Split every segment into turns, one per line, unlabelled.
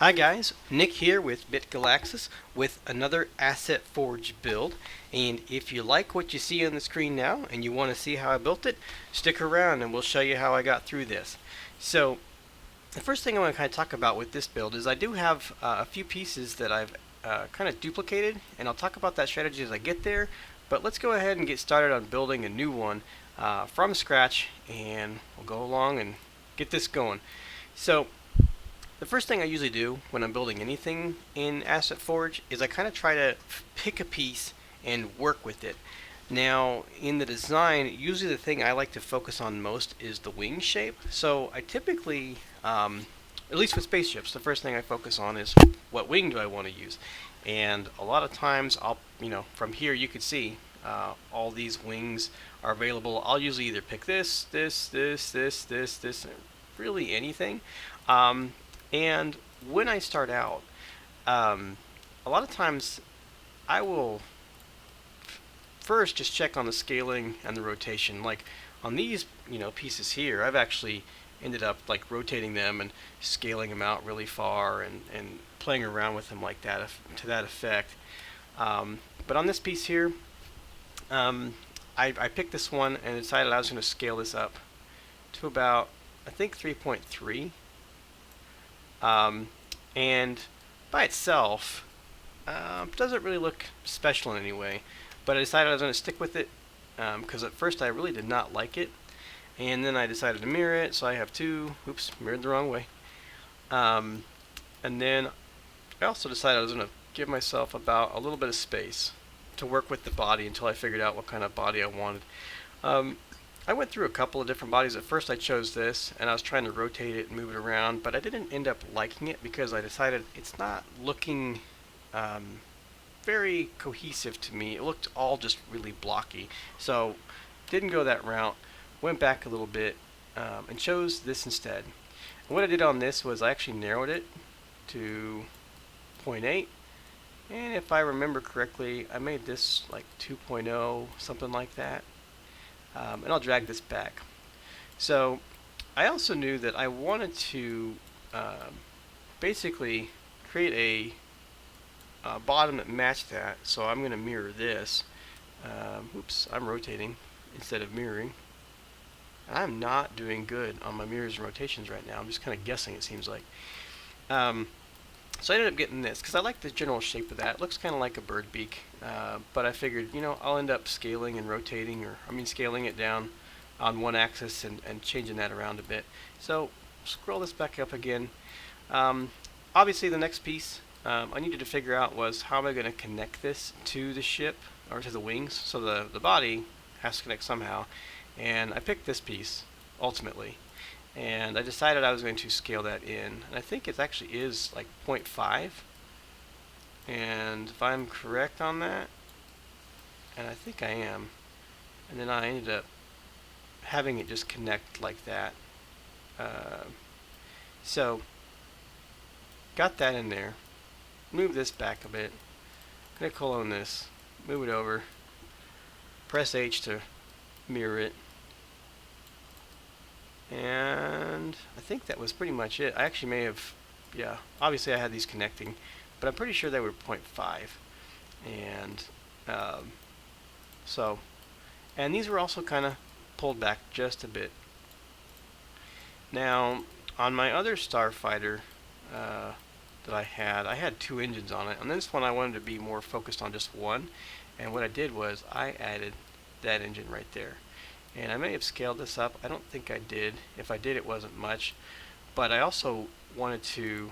Hi guys, Nick here with BitGalaxis with another Asset Forge build. And if you like what you see on the screen now and you want to see how I built it, stick around and we'll show you how I got through this. So the first thing I want to kind of talk about with this build is I do have a few pieces that I've kind of duplicated, and I'll talk about that strategy as I get there. But let's go ahead and get started on building a new one from scratch, and we'll go along and get this going. So the first thing I usually do when I'm building anything in Asset Forge is I kind of try to pick a piece and work with it. Now, in the design, usually the thing I like to focus on most is the wing shape. So I typically, at least with spaceships, the first thing I focus on is what wing do I want to use. And a lot of times, from here you could see all these wings are available. I'll usually either pick this, really anything. Um, and when I start out, a lot of times I will first just check on the scaling and the rotation. Like on these, pieces here, I've actually ended up like rotating them and scaling them out really far and playing around with them like that to that effect. But on this piece here, I picked this one and decided I was going to scale this up to about, I think, 3.3. And by itself, doesn't really look special in any way. But I decided I was going to stick with it because at first I really did not like it. And then I decided to mirror it, so I have two. Oops, mirrored the wrong way. And then I also decided I was going to give myself about a little bit of space to work with the body until I figured out what kind of body I wanted. I went through a couple of different bodies. At first I chose this, and I was trying to rotate it and move it around, but I didn't end up liking it because I decided it's not looking very cohesive to me. It looked all just really blocky. So didn't go that route, went back a little bit, and chose this instead. And what I did on this was I actually narrowed it to 0.8, and if I remember correctly, I made this like 2.0, something like that. And I'll drag this back. So I also knew that I wanted to basically create a bottom that matched that. So I'm going to mirror this. Oops, I'm rotating instead of mirroring. I'm not doing good on my mirrors and rotations right now. I'm just kind of guessing, it seems like. So I ended up getting this because I like the general shape of that. It looks kind of like a bird beak, but I figured, I'll end up scaling and rotating, scaling it down on one axis and changing that around a bit. So scroll this back up again. Obviously, the next piece I needed to figure out was how am I going to connect this to the ship or to the wings. So the body has to connect somehow, and I picked this piece ultimately. And I decided I was going to scale that in. And I think it actually is like 0.5. And if I'm correct on that, and I think I am, and then I ended up having it just connect like that. So, got that in there. Move this back a bit. I'm going to clone this. Move it over. Press H to mirror it. And I think that was pretty much it. I actually may have, obviously I had these connecting, but I'm pretty sure they were 0.5. And and these were also kind of pulled back just a bit. Now, on my other starfighter that I had two engines on it. On this one I wanted to be more focused on just one, and what I did was I added that engine right there. And I may have scaled this up. I don't think I did. If I did, it wasn't much. But I also wanted to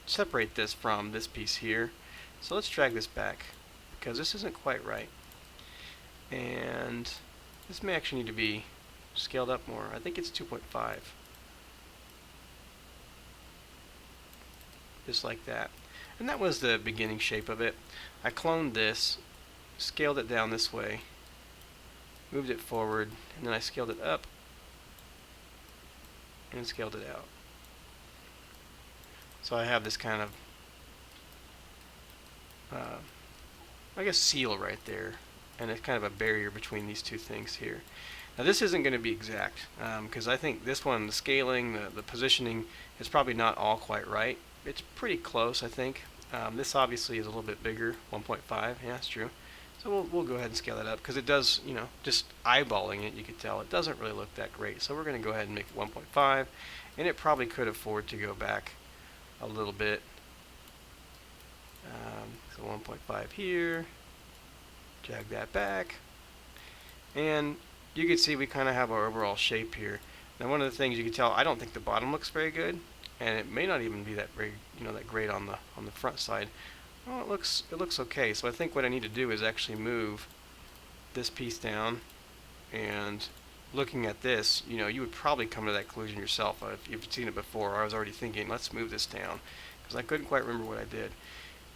separate this from this piece here. So let's drag this back because this isn't quite right. And this may actually need to be scaled up more. I think it's 2.5. Just like that. And that was the beginning shape of it. I cloned this, scaled it down this way, moved it forward, and then I scaled it up and scaled it out. So I have this kind of, I guess, seal right there, and it's kind of a barrier between these two things here. Now this isn't going to be exact because I think this one, the scaling, the positioning is probably not all quite right. It's pretty close, I think. This obviously is a little bit bigger, 1.5. Yeah, that's true. So we'll go ahead and scale that up because it does, you know, just eyeballing it, you can tell it doesn't really look that great. So we're going to go ahead and make it 1.5, and it probably could afford to go back a little bit. So 1.5 here, drag that back, and you can see we kind of have our overall shape here. Now one of the things you can tell, I don't think the bottom looks very good, and it may not even be that very, you know, that great on the front side. Well, it looks okay. So I think what I need to do is actually move this piece down, and looking at this, you know, you would probably come to that conclusion yourself if you've seen it before. I was already thinking, let's move this down because I couldn't quite remember what I did.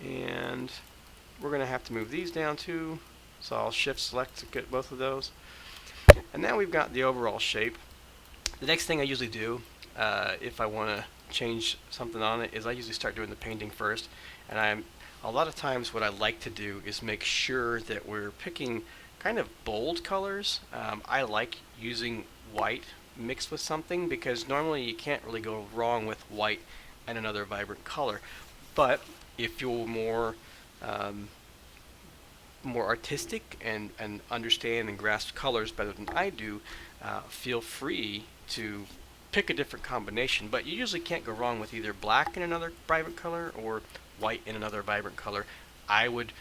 And we're going to have to move these down too, so I'll shift select to get both of those. And now we've got the overall shape. The next thing I usually do if I want to change something on it is I usually start doing the painting first, and a lot of times what I like to do is make sure that we're picking kind of bold colors. I like using white mixed with something because normally you can't really go wrong with white and another vibrant color. But if you're more artistic and understand and grasp colors better than I do, feel free to pick a different combination. But you usually can't go wrong with either black in another vibrant color or white in another vibrant color. I would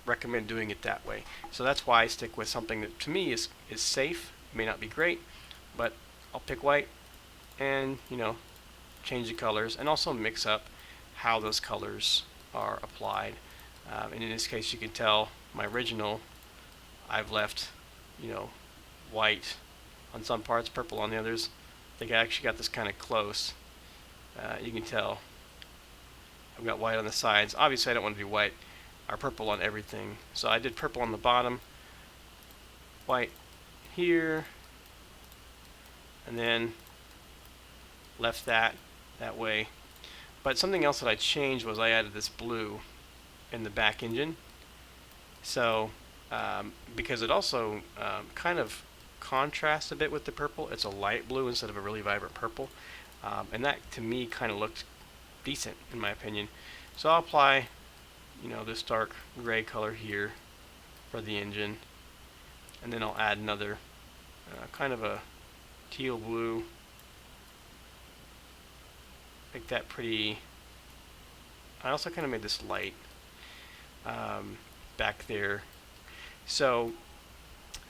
recommend doing it that way. So that's why I stick with something that to me is safe. It may not be great, but I'll pick white and, you know, change the colors and also mix up how those colors are applied. And in this case, you can tell my original, I've left, you know, white on some parts, purple on the others. I think I actually got this kind of close. You can tell I've got white on the sides. Obviously, I don't want to do white or purple on everything. So I did purple on the bottom, white here, and then left that way. But something else that I changed was I added this blue in the back engine. So because it also kind of contrasts a bit with the purple, it's a light blue instead of a really vibrant purple, and that to me kind of looked decent in my opinion. So I'll apply, you know, this dark gray color here for the engine, and then I'll add another kind of a teal blue, make that pretty. I also kind of made this light back there. So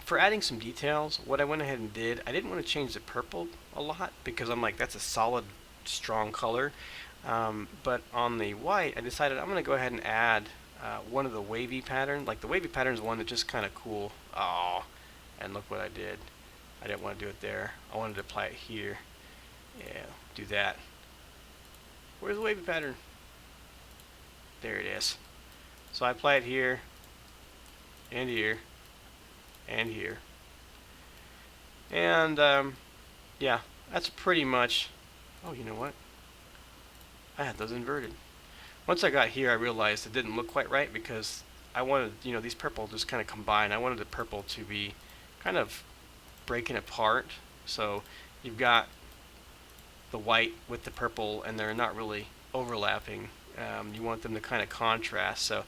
for adding some details, what I went ahead and did, I didn't want to change the purple a lot because I'm like, that's a solid, strong color. But on the white, I decided I'm going to go ahead and add one of the wavy patterns. Like the wavy pattern is one that's just kind of cool. Oh, and look what I did. I didn't want to do it there. I wanted to apply it here. Yeah, do that. Where's the wavy pattern? There it is. So I apply it here, and here, and here. And yeah, that's pretty much. Oh, you know what? I had those inverted. Once I got here, I realized it didn't look quite right because I wanted, you know, these purple just kind of combine. I wanted the purple to be kind of breaking apart. So you've got the white with the purple, and they're not really overlapping. You want them to kind of contrast. So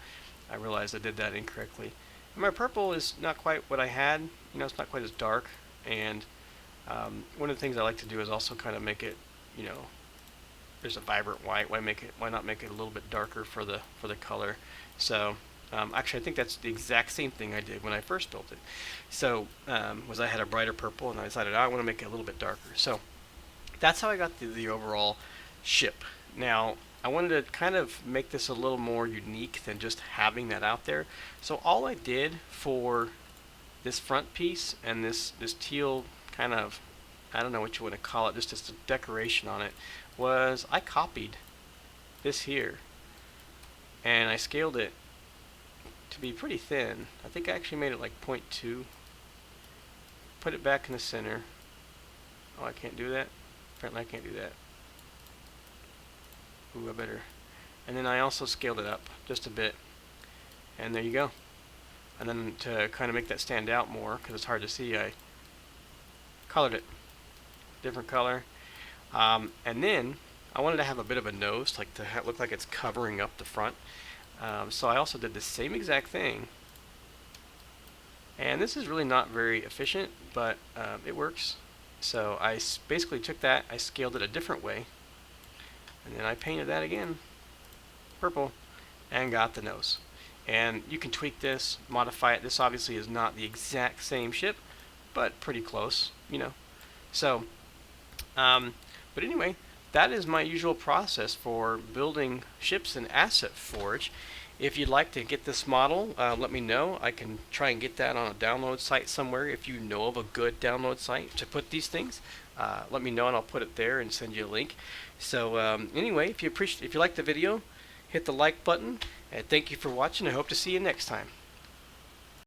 I realized I did that incorrectly. And my purple is not quite what I had. You know, it's not quite as dark. And one of the things I like to do is also kind of make it, you know, there's a vibrant white. Why not make it a little bit darker for the color? So actually, I think that's the exact same thing I did when I first built it. So was I had a brighter purple, and I decided I want to make it a little bit darker. So that's how I got the overall ship. Now I wanted to kind of make this a little more unique than just having that out there. So all I did for this front piece and this teal kind of, I don't know what you want to call it, just a decoration on it, was I copied this here and I scaled it to be pretty thin. I think I actually made it like 0.2. Put it back in the center. Oh, I can't do that. Apparently I can't do that. Ooh, I better. And then I also scaled it up just a bit. And there you go. And then to kind of make that stand out more, because it's hard to see, I colored it different color. And then I wanted to have a bit of a nose, like to look like it's covering up the front. So I also did the same exact thing. And this is really not very efficient, but it works. So I basically took that, I scaled it a different way, and then I painted that again, purple, and got the nose. And you can tweak this, modify it. This obviously is not the exact same ship, but pretty close, you know. So, but anyway, that is my usual process for building ships in Asset Forge. If you'd like to get this model, let me know. I can try and get that on a download site somewhere. If you know of a good download site to put these things, let me know and I'll put it there and send you a link. So anyway, if you like the video, hit the like button, and thank you for watching. I hope to see you next time.